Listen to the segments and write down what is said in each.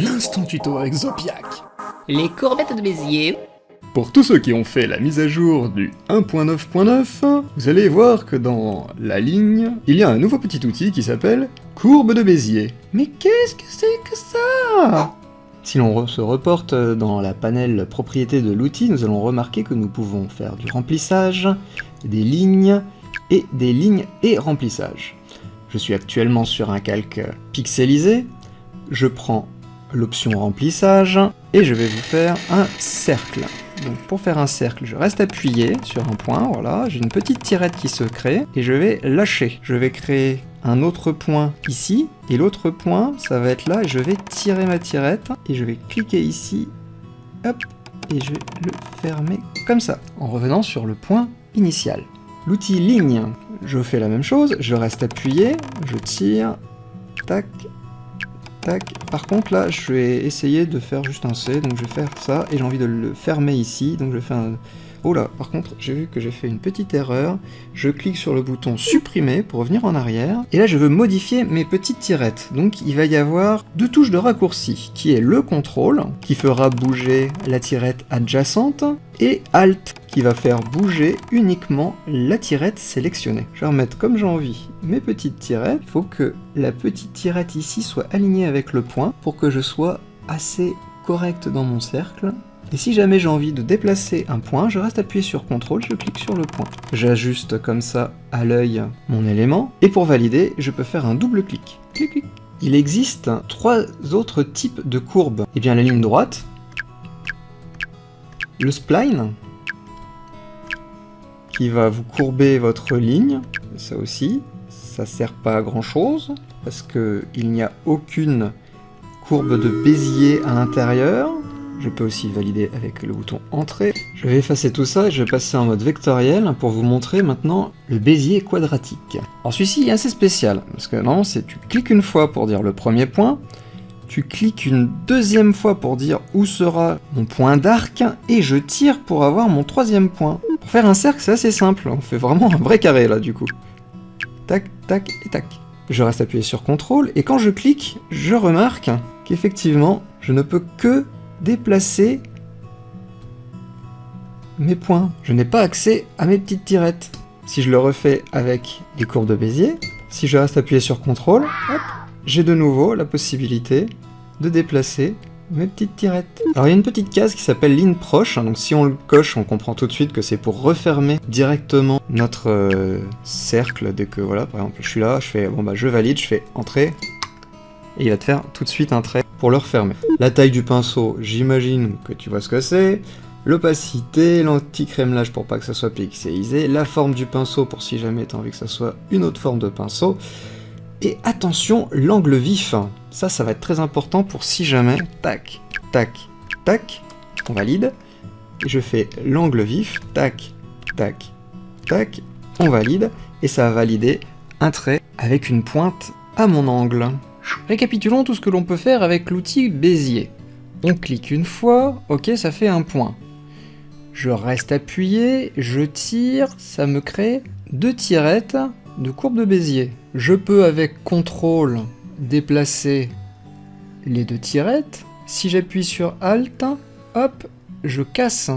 l'instant tuto avec Zopiac. Les courbettes de Bézier. Pour tous ceux qui ont fait la mise à jour du 1.9.9, vous allez voir que dans la ligne, il y a un nouveau petit outil qui s'appelle courbe de Bézier. Mais qu'est-ce que c'est que ça? Si l'on se reporte dans la panel propriétés de l'outil, nous allons remarquer que nous pouvons faire du remplissage, des lignes et remplissage. Je suis actuellement sur un calque pixelisé, je prends l'option remplissage et je vais vous faire un cercle. Donc pour faire un cercle, je reste appuyé sur un point, voilà, j'ai une petite tirette qui se crée et je vais lâcher. Je vais créer un autre point ici et l'autre point, ça va être là et je vais tirer ma tirette et je vais cliquer ici, hop, et je vais le fermer comme ça, en revenant sur le point initial. L'outil ligne, je fais la même chose, je reste appuyé, je tire, tac, tac. Par contre là, je vais essayer de faire juste un C, donc je vais faire ça, et j'ai envie de le fermer ici, donc je fais un... Oh là, par contre, j'ai vu que j'ai fait une petite erreur, je clique sur le bouton supprimer pour revenir en arrière, et là je veux modifier mes petites tirettes. Donc il va y avoir deux touches de raccourci, qui est le contrôle, qui fera bouger la tirette adjacente, et Alt, qui va faire bouger uniquement la tirette sélectionnée. Je vais remettre comme j'ai envie mes petites tirettes, il faut que la petite tirette ici soit alignée avec le point, pour que je sois assez correct dans mon cercle. Et si jamais j'ai envie de déplacer un point, je reste appuyé sur CTRL, je clique sur le point. J'ajuste comme ça à l'œil mon élément, et pour valider, je peux faire un double clic. Clic, clic. Il existe trois autres types de courbes. Eh bien la ligne droite, le spline, qui va vous courber votre ligne, ça aussi, ça sert pas à grand chose, parce qu'il n'y a aucune courbe de Bézier à l'intérieur. Je peux aussi valider avec le bouton Entrée. Je vais effacer tout ça et je vais passer en mode vectoriel pour vous montrer maintenant le Bézier quadratique. Alors celui-ci est assez spécial, parce que normalement c'est tu cliques une fois pour dire le premier point, tu cliques une deuxième fois pour dire où sera mon point d'arc, et je tire pour avoir mon troisième point. Pour faire un cercle, c'est assez simple, on fait vraiment un vrai carré là du coup. Tac, tac et tac. Je reste appuyé sur CTRL, et quand je clique, je remarque qu'effectivement, je ne peux que déplacer mes points. Je n'ai pas accès à mes petites tirettes. Si je le refais avec les courbes de Bézier, si je reste appuyé sur CTRL, hop, j'ai de nouveau la possibilité de déplacer mes petites tirettes. Alors il y a une petite case qui s'appelle ligne proche, donc si on le coche, on comprend tout de suite que c'est pour refermer directement notre cercle dès que, voilà, par exemple, je suis là, je fais, bon bah je valide, je fais entrée, et il va te faire tout de suite un trait pour le refermer. La taille du pinceau, j'imagine que tu vois ce que c'est. L'opacité, l'anti-crémelage pour pas que ça soit pixelisé, la forme du pinceau pour si jamais tu as envie que ça soit une autre forme de pinceau. Et attention, l'angle vif. Ça va être très important pour si jamais, tac, tac, tac, on valide. Et je fais l'angle vif, tac, tac, tac, on valide. Et ça va valider un trait avec une pointe à mon angle. Récapitulons tout ce que l'on peut faire avec l'outil Bézier. On clique une fois, ok, ça fait un point. Je reste appuyé, je tire, ça me crée deux tirettes de courbe de Bézier. Je peux avec CTRL déplacer les deux tirettes. Si j'appuie sur Alt, hop, je casse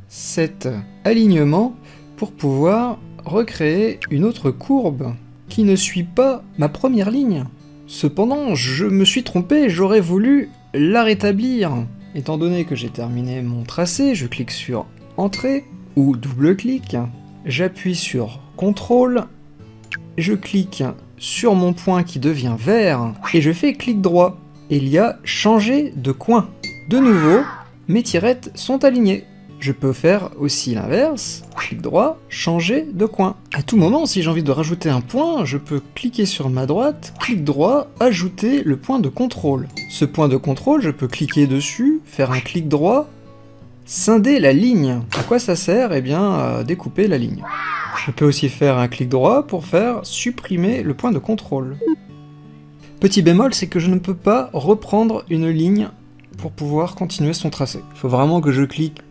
cet alignement pour pouvoir recréer une autre courbe qui ne suit pas ma première ligne. Cependant, je me suis trompé, j'aurais voulu la rétablir. Étant donné que j'ai terminé mon tracé, je clique sur Entrée ou double-clic, j'appuie sur CTRL, je clique sur mon point qui devient vert et je fais clic droit. Et il y a changer de coin. De nouveau, mes tirettes sont alignées. Je peux faire aussi l'inverse, clic droit, changer de coin. À tout moment, si j'ai envie de rajouter un point, je peux cliquer sur ma droite, clic droit, ajouter le point de contrôle. Ce point de contrôle, je peux cliquer dessus, faire un clic droit, scinder la ligne. À quoi ça sert? Eh bien, à découper la ligne. Je peux aussi faire un clic droit pour faire supprimer le point de contrôle. Petit bémol, c'est que je ne peux pas reprendre une ligne pour pouvoir continuer son tracé. Il faut vraiment que je clique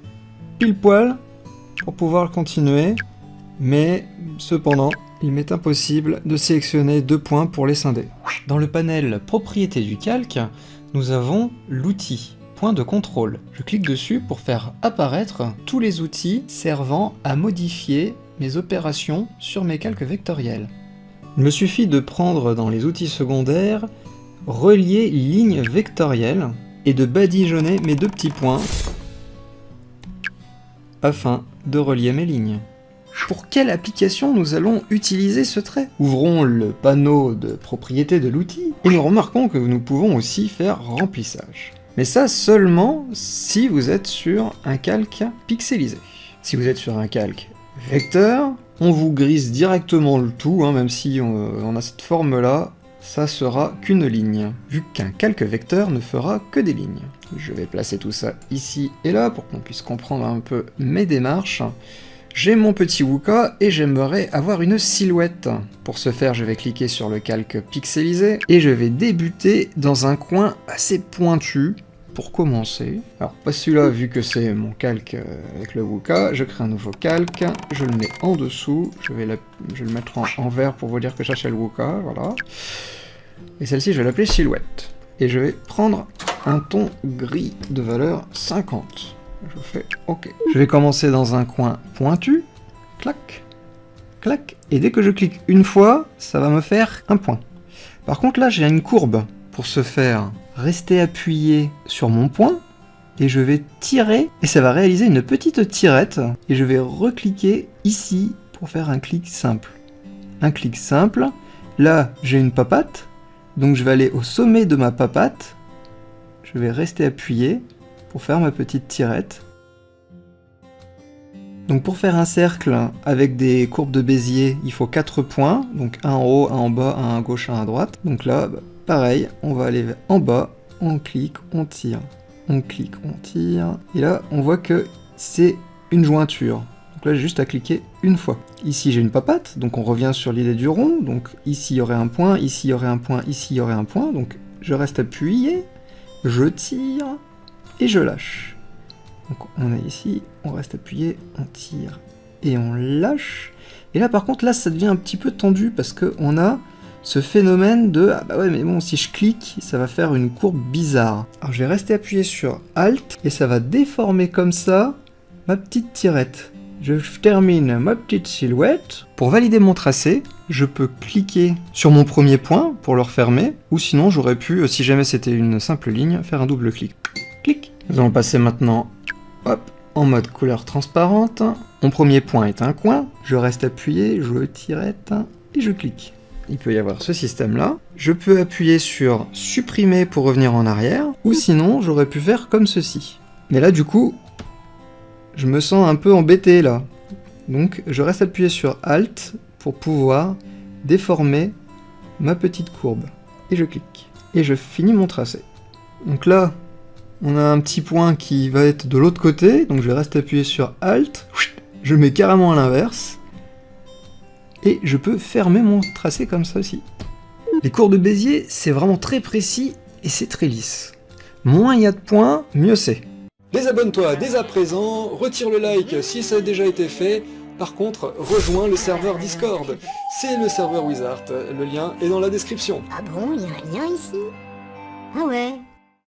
pile poil pour pouvoir continuer, mais cependant, il m'est impossible de sélectionner 2 points pour les scinder. Dans le panel Propriétés du calque, nous avons l'outil Point de contrôle. Je clique dessus pour faire apparaître tous les outils servant à modifier mes opérations sur mes calques vectoriels. Il me suffit de prendre dans les outils secondaires Relier ligne vectorielle et de badigeonner mes 2 petits points afin de relier mes lignes. Pour quelle application nous allons utiliser ce trait? Ouvrons le panneau de propriété de l'outil et nous remarquons que nous pouvons aussi faire remplissage. Mais ça seulement si vous êtes sur un calque pixelisé. Si vous êtes sur un calque vecteur, on vous grise directement le tout, même si on a cette forme-là, ça sera qu'une ligne, vu qu'un calque vecteur ne fera que des lignes. Je vais placer tout ça ici et là pour qu'on puisse comprendre un peu mes démarches. J'ai mon petit Wooka et j'aimerais avoir une silhouette. Pour ce faire, je vais cliquer sur le calque pixelisé et je vais débuter dans un coin assez pointu pour commencer. Alors pas celui-là vu que c'est mon calque avec le Wooka, je crée un nouveau calque, je le mets en dessous, je vais le mettre en vert pour vous dire que ça c'est le Wooka, voilà. Et celle-ci je vais l'appeler silhouette. Et je vais prendre un ton gris de valeur 50. Je fais OK. Je vais commencer dans un coin pointu, clac, clac, et dès que je clique une fois, ça va me faire un point. Par contre là, j'ai une courbe. Pour ce faire, rester appuyé sur mon point, et je vais tirer, et ça va réaliser une petite tirette, et je vais recliquer ici pour faire un clic simple. Un clic simple, là j'ai une papate, donc je vais aller au sommet de ma papate, je vais rester appuyé, pour faire ma petite tirette. Donc pour faire un cercle avec des courbes de Bézier, il faut 4 points, donc un en haut, un en bas, un à gauche, un à droite. Donc là, pareil, on va aller en bas, on clique, on tire, on clique, on tire, et là on voit que c'est une jointure. Donc là j'ai juste à cliquer une fois. Ici j'ai une papate, donc on revient sur l'idée du rond, donc ici il y aurait un point, ici il y aurait un point, ici il y aurait un point, donc je reste appuyé, je tire, et je lâche. Donc on est ici, on reste appuyé, on tire et on lâche. Et là par contre là ça devient un petit peu tendu parce qu'on a ce phénomène de ah bah ouais mais bon si je clique ça va faire une courbe bizarre. Alors je vais rester appuyé sur Alt et ça va déformer comme ça ma petite tirette. Je termine ma petite silhouette. Pour valider mon tracé, je peux cliquer sur mon premier point pour le refermer, ou sinon j'aurais pu, si jamais c'était une simple ligne, faire un double clic. Clic. Nous allons passer maintenant en mode couleur transparente. Mon premier point est un coin, je reste appuyé, je tirette et je clique. Il peut y avoir ce système-là. Je peux appuyer sur supprimer pour revenir en arrière, ou sinon j'aurais pu faire comme ceci. Mais là du coup, je me sens un peu embêté là. Donc je reste appuyé sur Alt pour pouvoir déformer ma petite courbe. Et je clique. Et je finis mon tracé. Donc là, on a un petit point qui va être de l'autre côté, donc je reste appuyé sur Alt, je le mets carrément à l'inverse, et je peux fermer mon tracé comme ça aussi. Les courbes de Bézier, c'est vraiment très précis et c'est très lisse. Moins il y a de points, mieux c'est. Désabonne-toi dès à présent, retire le like si ça a déjà été fait. Par contre, rejoins le serveur Discord. C'est le serveur Wizard, le lien est dans la description. Ah bon, il y a un lien ici? Ah ouais.